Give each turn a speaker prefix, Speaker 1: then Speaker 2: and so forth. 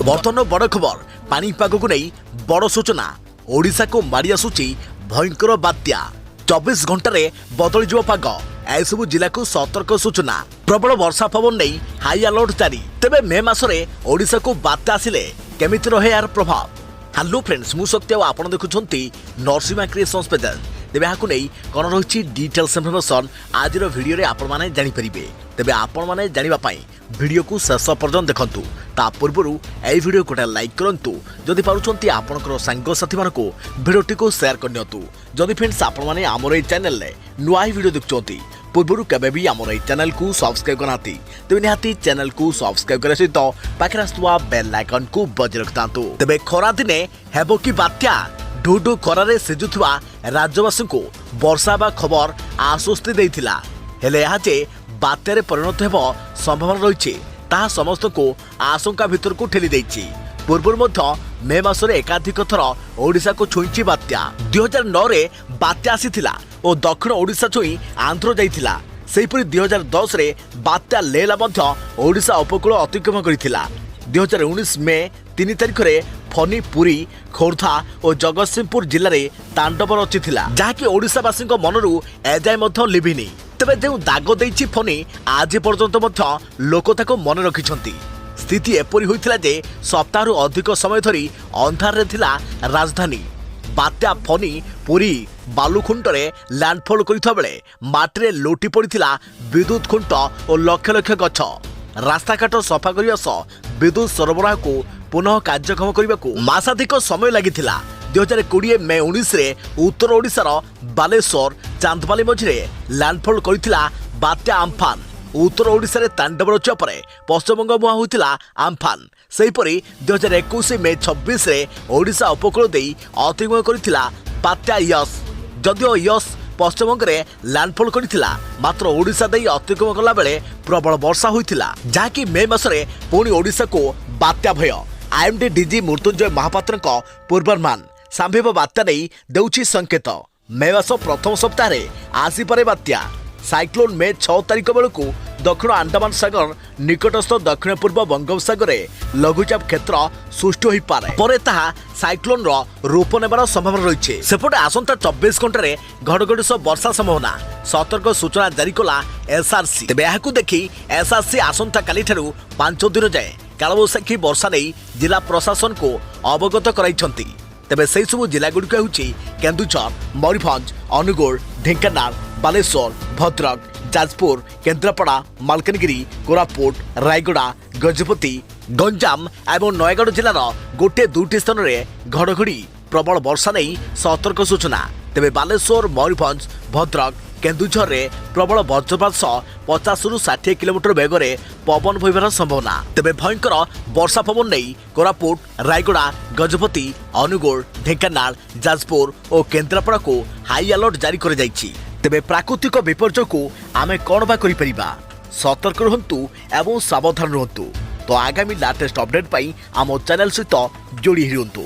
Speaker 1: बर्तमान बड़ खबर पानीपाग को नहीं बड़ सूचना ओडिशा को मारी आसुची भयंकर बात्या 24 घंटे बदल जो पाग एसबू जिला को सतर्क सूचना प्रबल वर्षा पवन नहीं हाई अलर्ट जारी तेबे मे मासरे ओडिशा को बात्या आसिले केमिति रहे यार प्रभाव। हेलो फ्रेंड्स मु सत्य आपण देखुछंती नरसिम्हा क्रिएशंस पेज तेबे हाकु नै कोन रहिछि डिटेल्स इन्फॉर्मेशन आज वीडियो रे आपण माने जानि परिबे तेबे आपण माने जानिबा पई वीडियो को शेष पर्यंत देखंतु ता पूर्वरु ए वीडियो को लाइक करंतु जदि पारुछंती आपनकर संग साथी मानको वीडियोटी को शेयर करनियतु जदि फ्रेंड्स आपण माने हमर ए चैनल रे नुआ वीडियो देखचोती पूर्वरु केबे भी हमर ए चैनल को सब्सक्राइब करनाती तेबे निहाती चैनल को सब्सक्राइब करे सहित पाखरा आस्तुवा बेल आइकन को बज रखतांतु तेबे खरा दिने हेबो की बात्या ढूढू खरारे सिजुथुवा राज्यवासी को वर्षा बा खबर आश्वस्ति देइथिला हेले याजे बात्यारे परिणत हेबो संभावना रहिछि ता समस्त को आशंका भितर को ठेली देइछि। पूर्व मध्य मे मासरे एकाधिक थर ओडिशा को छुईछि बात्या 2009 रे बात्या आसीथिला और दक्षिण ओडिशा छुई आंध्र जाइथिला सेहिपरि 2010 रे बात्या लेला मध्य ओडिशा उपकूल अतिक्रमण करिथिला 2019 मे 3 तारिख रे फनी पुरी खोर्धा और जगतसिंहपुर जिले में तांडव रचिथिला जहाँकि ओडिशावासी मनरू एजाए मध्य लिभिनी तेबे जो दाग देइछि फनी आज पर्यंत मध्य लोक ताको मन रखिछंती। स्थिति एपरि होइथिला जे सप्ताहरु अधिक समय धरी अंधार रे थिला राजधानी बात्या फनी पुरी बालुखुंटरे लैंडफॉल करिथा बेले माटीरे लोटी पड़िथिला विद्युत खुंट और लक्ष लक्ष गछ रास्ताघाट सफा करिया सह विद्युत सरबराह को पुनः कार्यक्षम करने को मासाधिक समय लगिथिला 2020 मे 19 रे उत्तर ओडिशार बालेश्वर चांदबाली मझिरे लैंडफॉल करिथिला बात्या आम्फान उत्तर ओडिशा रे तांडव रचिया परे पश्चिमबंग मुहां होइथिला आम्फान सेहिपरि 2021 मे 26 रे ओडिशा उपकूल देई अतिक्रमण करिथिला बात्या यस जदिओ यस पश्चिमबंग रे लैंडफॉल करिथिला मात्र ओडिशा देई अतिक्रमण कला बेले प्रबल वर्षा होइथिला जहाँकि मे मासरे पुणी ओडिशा को बात्या भय आईएमडी डीजी मृत्युंजय महापात्र पूर्वानुमान संभाव्य बात्या नहीं देउछि संकेत मे मास प्रथम सप्ताह आसीपे बात्या साइक्लोन मे 6 तारिख बेलू दक्षिण अंडमान सागर निकटस्थ दक्षिण पूर्व बंगोपसागर में लघुचाप क्षेत्र सृष्टि हो पारे पर साइक्लोन रूप नेबार संभावना रही सेपटे आसंता 24 घंटे घड़घड़ी सह वर्षा संभावना सतर्क सूचना जारी कला एसआरसी तेबे याकु देखि एसआरसी आसंता काली ठारू 5 दिन जाए कालबैशाखी वर्षा नहीं जिला प्रशासन को अवगत कराइछंती तेबे से सब जिला गुड़िक होउछि केन्दुझर मयूरभंज अनुगुल ढेंकानाल बालेश्वर भद्रक जाजपुर केन्द्रापड़ा मालकानगिरी कोरापुट रायगड़ा गजपति गंजाम एवं नयगढ़ जिलार गोटे दुटी स्थान में घड़घड़ी प्रबल वर्षा नहीं सतर्क सूचना तेबे बालेश्वर मयूरभंज भद्रक केन्दुझर रे प्रबल वज्रपात सह 50 रु 60 किलोमीटर बेगर पवन बहिबार संभावना तेबे भयंकर वर्षा पवन नहीं कोरापुट रायगड़ा गजपति अनुगुल ढेंकानाल जाजपुर और केन्द्रापड़ा को हाई अलर्ट जारी कर जाइछि। तेबे प्राकृतिक विपर्यय को आमे कोन बा करि परिबा सतर्क रहंतु एवं सावधान रहंतु तो आगामी लेटेस्ट अपडेट पाई आम चैनल सहित जोड़ी रहंतु।